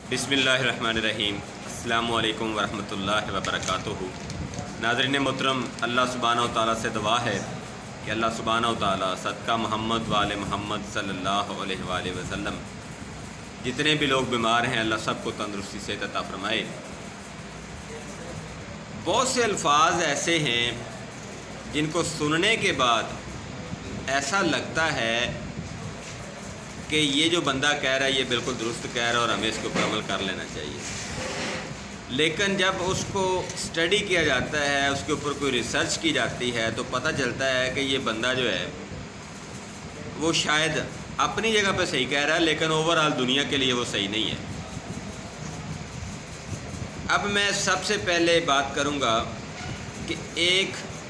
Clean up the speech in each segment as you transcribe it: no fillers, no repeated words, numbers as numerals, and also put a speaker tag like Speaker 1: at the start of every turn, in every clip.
Speaker 1: بسم اللہ الرحمن الرحیم۔ السلام علیکم ورحمۃ اللہ وبرکاتہ۔ ناظرین محترم، اللہ سبحانہ و تعالیٰ سے دعا ہے کہ اللہ سبحانہ و تعالیٰ صدقہ محمد وآل محمد صلی اللہ علیہ وآلہ وسلم جتنے بھی لوگ بیمار ہیں اللہ سب کو تندرستی سے عطا فرمائے۔ بہت سے الفاظ ایسے ہیں جن کو سننے کے بعد ایسا لگتا ہے کہ یہ جو بندہ کہہ رہا ہے یہ بالکل درست کہہ رہا ہے اور ہمیں اس کے اوپر عمل کر لینا چاہیے، لیکن جب اس کو اسٹڈی کیا جاتا ہے، اس کے اوپر کوئی ریسرچ کی جاتی ہے تو پتہ چلتا ہے کہ یہ بندہ جو ہے وہ شاید اپنی جگہ پہ صحیح کہہ رہا ہے لیکن اوور آل دنیا کے لیے وہ صحیح نہیں ہے۔ اب میں سب سے پہلے بات کروں گا کہ ایک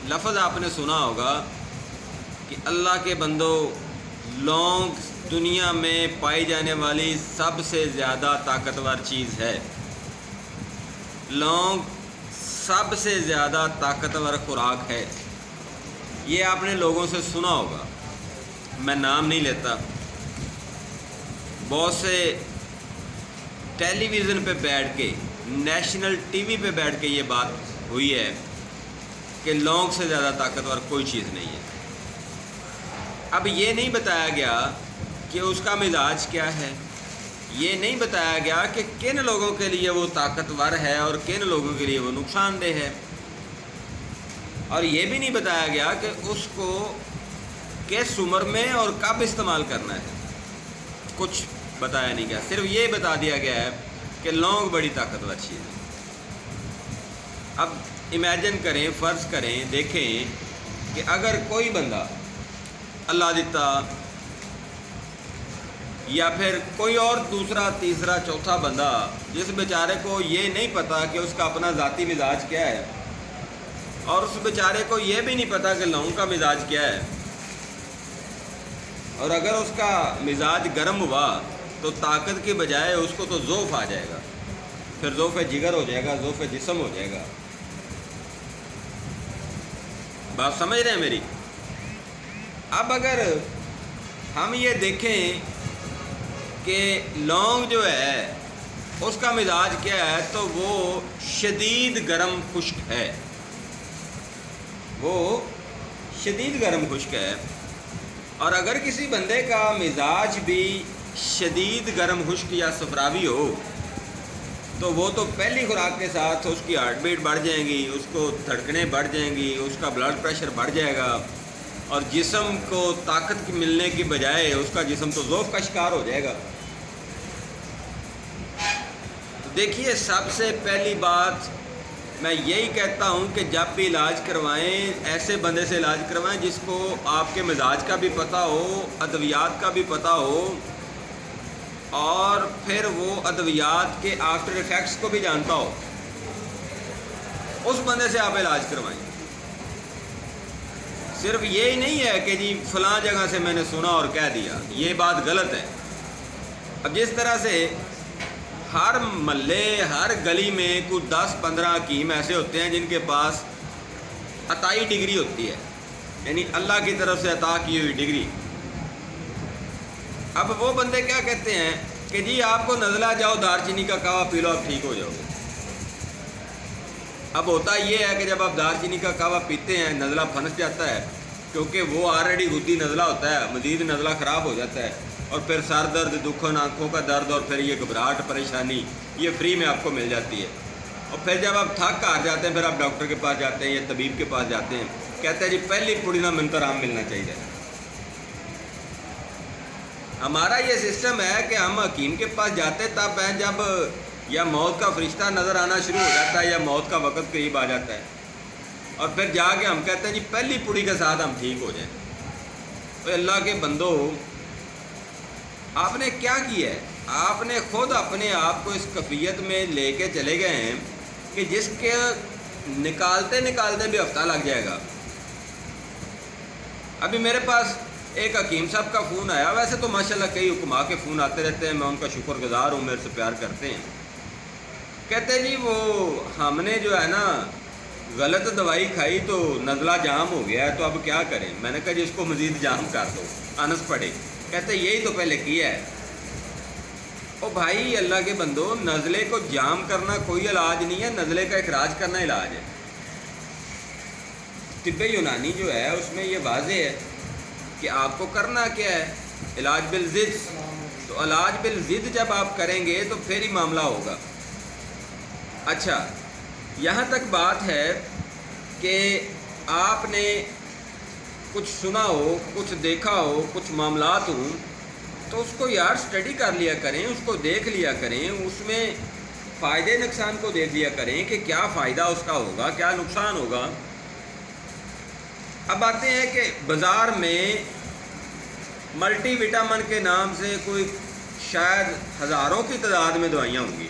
Speaker 1: لفظ آپ نے سنا ہوگا کہ اللہ کے بندو، لونگ دنیا میں پائی جانے والی سب سے زیادہ طاقتور چیز ہے۔ لونگ سب سے زیادہ طاقتور خوراک ہے۔ یہ آپ نے لوگوں سے سنا ہوگا، میں نام نہیں لیتا۔ بہت سے ٹیلی ویژن پہ بیٹھ کے، نیشنل ٹی وی پہ بیٹھ کے یہ بات ہوئی ہے کہ لونگ سے زیادہ طاقتور کوئی چیز نہیں ہے۔ اب یہ نہیں بتایا گیا کہ اس کا مزاج کیا ہے، یہ نہیں بتایا گیا کہ کن لوگوں کے لیے وہ طاقتور ہے اور کن لوگوں کے لیے وہ نقصان دہ ہے، اور یہ بھی نہیں بتایا گیا کہ اس کو کس عمر میں اور کب استعمال کرنا ہے، کچھ بتایا نہیں گیا۔ صرف یہ بتا دیا گیا ہے کہ لونگ بڑی طاقتور چیز ہے۔ اب امیجن کریں، فرض کریں، دیکھیں کہ اگر کوئی بندہ اللہ دیتا یا پھر کوئی اور دوسرا تیسرا چوتھا بندہ جس بیچارے کو یہ نہیں پتہ کہ اس کا اپنا ذاتی مزاج کیا ہے، اور اس بیچارے کو یہ بھی نہیں پتہ کہ لونگ کا مزاج کیا ہے، اور اگر اس کا مزاج گرم ہوا تو طاقت کی بجائے اس کو تو ضعف آ جائے گا، پھر ضعف جگر ہو جائے گا، ضعف جسم ہو جائے گا۔ بات سمجھ رہے ہیں میری؟ اب اگر ہم یہ دیکھیں کہ لونگ جو ہے اس کا مزاج کیا ہے تو وہ شدید گرم خشک ہے، وہ شدید گرم خشک ہے۔ اور اگر کسی بندے کا مزاج بھی شدید گرم خشک یا صفراوی ہو تو وہ تو پہلی خوراک کے ساتھ اس کی ہارٹ بیٹ بڑھ جائیں گی، اس کو دھڑکنیں بڑھ جائیں گی، اس کا بلڈ پریشر بڑھ جائے گا، اور جسم کو طاقت کی ملنے کی بجائے اس کا جسم تو ضعف کا شکار ہو جائے گا۔ تو دیکھیے، سب سے پہلی بات میں یہی کہتا ہوں کہ جب بھی علاج کروائیں ایسے بندے سے علاج کروائیں جس کو آپ کے مزاج کا بھی پتہ ہو، ادویات کا بھی پتہ ہو، اور پھر وہ ادویات کے آفٹر ایفیکٹس کو بھی جانتا ہو، اس بندے سے آپ علاج کروائیں۔ صرف یہی نہیں ہے کہ جی فلاں جگہ سے میں نے سنا اور کہہ دیا، یہ بات غلط ہے۔ اب جس طرح سے ہر محلے، ہر گلی میں کچھ 10-15 حکیم ایسے ہوتے ہیں جن کے پاس عطائی ڈگری ہوتی ہے، یعنی اللہ کی طرف سے عطا کی ہوئی ڈگری۔ اب وہ بندے کیا کہتے ہیں کہ جی آپ کو نزلہ، جاؤ دار چینی کا کہوا پی لو، آپ ٹھیک ہو جاؤ گے۔ اب ہوتا یہ ہے کہ جب آپ دار چینی کا کہوا پیتے ہیں نزلہ پھنس جاتا ہے، کیونکہ وہ آلریڈی غدی نزلہ ہوتا ہے، مزید نزلہ خراب ہو جاتا ہے، اور پھر سر درد، دکھن، آنکھوں کا درد، اور پھر یہ گھبراہٹ، پریشانی یہ فری میں آپ کو مل جاتی ہے۔ اور پھر جب آپ تھک ہار جاتے ہیں پھر آپ ڈاکٹر کے پاس جاتے ہیں یا طبیب کے پاس جاتے ہیں، کہتے ہیں جی پہلی پوڑی نہ منتر آم ملنا چاہیے۔ ہمارا یہ سسٹم ہے کہ ہم حکیم کے پاس جاتے تب ہیں جب یا موت کا فرشتہ نظر آنا شروع ہو جاتا ہے یا موت کا وقت قریب آ جاتا ہے، اور پھر جا کے ہم کہتے ہیں جی پہلی پوڑی کے ساتھ ہم ٹھیک ہو جائیں۔ تو اللہ کے بندو، آپ نے کیا کیا ہے؟ آپ نے خود اپنے آپ کو اس کیفیت میں لے کے چلے گئے ہیں کہ جس کے نکالتے نکالتے بھی ہفتہ لگ جائے گا۔ ابھی میرے پاس ایک حکیم صاحب کا فون آیا، ویسے تو ماشاءاللہ کئی حکما کے فون آتے رہتے ہیں، میں ان کا شکر گزار ہوں، میرے سے پیار کرتے ہیں۔ کہتے جی وہ ہم نے جو ہے نا غلط دوائی کھائی تو نزلہ جام ہو گیا ہے، تو اب کیا کریں؟ میں نے کہا جی اس کو مزید جام کر دو، انس پڑے۔ کہتے یہی تو پہلے کیا ہے۔ او بھائی اللہ کے بندو، نزلے کو جام کرنا کوئی علاج نہیں ہے، نزلے کا اخراج کرنا علاج ہے۔ طب یونانی جو ہے اس میں یہ واضح ہے کہ آپ کو کرنا کیا ہے، علاج بالضد۔ تو علاج بالضد جب آپ کریں گے تو پھر ہی معاملہ ہوگا۔ اچھا، یہاں تک بات ہے کہ آپ نے کچھ سنا ہو، کچھ دیکھا ہو، کچھ معاملات ہوں، تو اس کو یار سٹڈی کر لیا کریں، اس کو دیکھ لیا کریں، اس میں فائدے نقصان کو دیکھ لیا کریں کہ کیا فائدہ اس کا ہوگا، کیا نقصان ہوگا۔ اب آتے ہیں کہ بازار میں ملٹی وٹامن کے نام سے کوئی شاید ہزاروں کی تعداد میں دوائیاں ہوں گی،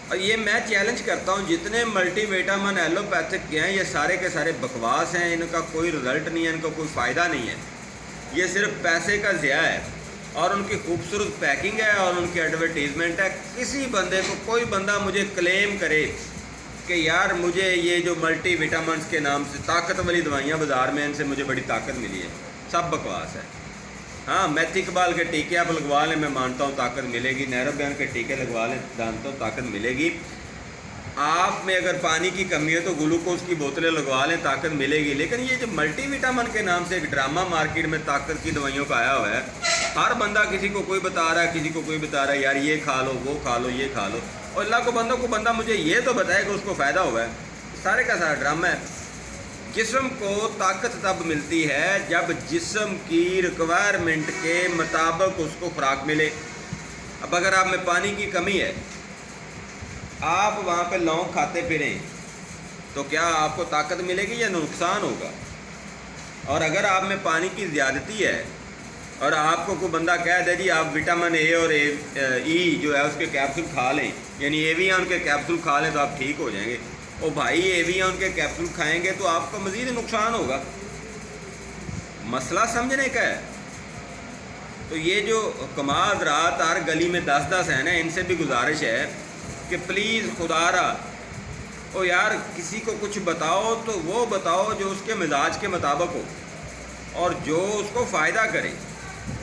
Speaker 1: اور یہ میں چیلنج کرتا ہوں جتنے ملٹی وٹامن ایلوپیتھک کے ہیں یہ سارے کے سارے بکواس ہیں، ان کا کوئی رزلٹ نہیں ہے، ان کا کوئی فائدہ نہیں ہے، یہ صرف پیسے کا ضیاع ہے، اور ان کی خوبصورت پیکنگ ہے اور ان کی ایڈورٹیزمنٹ ہے۔ کسی بندے کو، کوئی بندہ مجھے کلیم کرے کہ یار مجھے یہ جو ملٹی وٹامنس کے نام سے طاقت والی دوائیاں بازار میں، ان سے مجھے بڑی طاقت ملی ہے، سب بکواس ہے۔ ہاں، میتھی اقبال کے ٹیکے آپ لگوا لیں، میں مانتا ہوں طاقت ملے گی، نیرو بیان کے ٹیکے لگوا لیں، جانتا ہوں طاقت ملے گی۔ آپ میں اگر پانی کی کمی ہے تو گلوکوز کی بوتلیں لگوا لیں، طاقت ملے گی۔ لیکن یہ جو ملٹی وٹامن کے نام سے ایک ڈرامہ مارکیٹ میں طاقت کی دوائیوں کا آیا ہوا ہے، ہر بندہ کسی کو کوئی بتا رہا ہے، کسی کو کوئی بتا رہا ہے یار یہ کھا لو، وہ کھا لو، یہ کھا لو، اور اللہ کو بندہ مجھے یہ تو بتائے کہ اس کو فائدہ ہوا ہے۔ سارے کا سارا ڈرامہ ہے۔ جسم کو طاقت تب ملتی ہے جب جسم کی ریکوائرمنٹ کے مطابق اس کو خوراک ملے۔ اب اگر آپ میں پانی کی کمی ہے، آپ وہاں پہ لونگ کھاتے پھریں تو کیا آپ کو طاقت ملے گی یا نقصان ہوگا؟ اور اگر آپ میں پانی کی زیادتی ہے اور آپ کو کوئی بندہ کہہ دے جی آپ وٹامن اے اور ای جو ہے اس کے کیپسول کھا لیں، یعنی ایویان کے کیپسول کھا لیں تو آپ ٹھیک ہو جائیں گے، او بھائی ایویان کے کیپسول کھائیں گے تو آپ کو مزید نقصان ہوگا۔ مسئلہ سمجھنے کا ہے۔ تو یہ جو کمال رات ہر گلی میں 10 ہیں نا، ان سے بھی گزارش ہے کہ پلیز خدا را، او یار کسی کو کچھ بتاؤ تو وہ بتاؤ جو اس کے مزاج کے مطابق ہو اور جو اس کو فائدہ کرے۔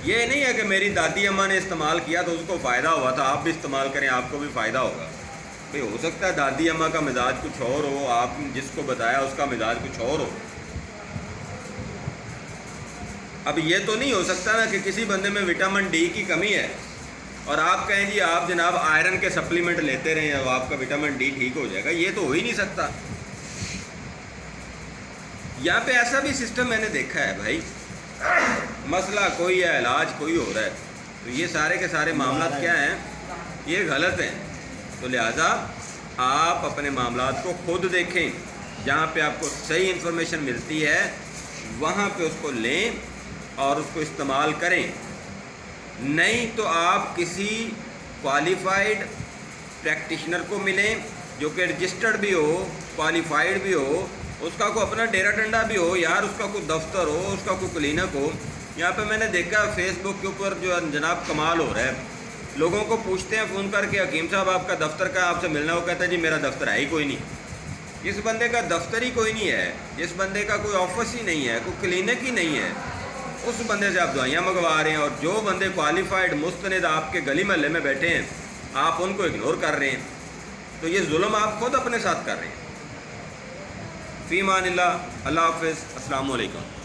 Speaker 1: یہ نہیں ہے کہ میری دادی اماں نے استعمال کیا تو اس کو فائدہ ہوا تھا، آپ بھی استعمال کریں آپ کو بھی فائدہ ہوگا۔ بھئی ہو سکتا ہے دادی اماں کا مزاج کچھ اور ہو، آپ جس کو بتایا اس کا مزاج کچھ اور ہو۔ اب یہ تو نہیں ہو سکتا نا کہ کسی بندے میں وٹامن ڈی کی کمی ہے اور آپ کہیں جی آپ جناب آئرن کے سپلیمنٹ لیتے رہیں اور آپ کا وٹامن ڈی ٹھیک ہو جائے گا، یہ تو ہو ہی نہیں سکتا۔ یہاں پہ ایسا بھی سسٹم میں نے دیکھا ہے بھائی، مسئلہ کوئی ہے، علاج کوئی ہو رہا ہے، تو یہ سارے کے سارے معاملات کیا ہیں، یہ غلط ہیں۔ تو لہٰذا آپ اپنے معاملات کو خود دیکھیں، جہاں پہ آپ کو صحیح انفارمیشن ملتی ہے وہاں پہ اس کو لیں اور اس کو استعمال کریں، نہیں تو آپ کسی کوالیفائڈ پریکٹیشنر کو ملیں جو کہ رجسٹرڈ بھی ہو، کوالیفائڈ بھی ہو، اس کا کوئی اپنا ڈیرا ڈنڈا بھی ہو یار، اس کا کوئی دفتر ہو، اس کا کوئی کلینک ہو۔ یہاں پہ میں نے دیکھا فیس بک کے اوپر جو جناب کمال ہو رہا ہے، لوگوں کو پوچھتے ہیں فون کر کے حکیم صاحب آپ کا دفتر کا آپ سے ملنا، وہ کہتا ہے جی میرا دفتر ہے ہی کوئی نہیں۔ جس بندے کا دفتر ہی کوئی نہیں ہے، جس بندے کا کوئی آفس ہی نہیں ہے، کوئی کلینک ہی نہیں ہے، اس بندے سے آپ دوائیاں منگوا رہے ہیں، اور جو بندے کوالیفائڈ مستند آپ کے گلی محلے میں بیٹھے ہیں آپ ان کو اگنور کر رہے ہیں۔ تو یہ ظلم آپ خود اپنے ساتھ کر رہے ہیں۔ فی امان اللہ، اللہ حافظ، السلام علیکم۔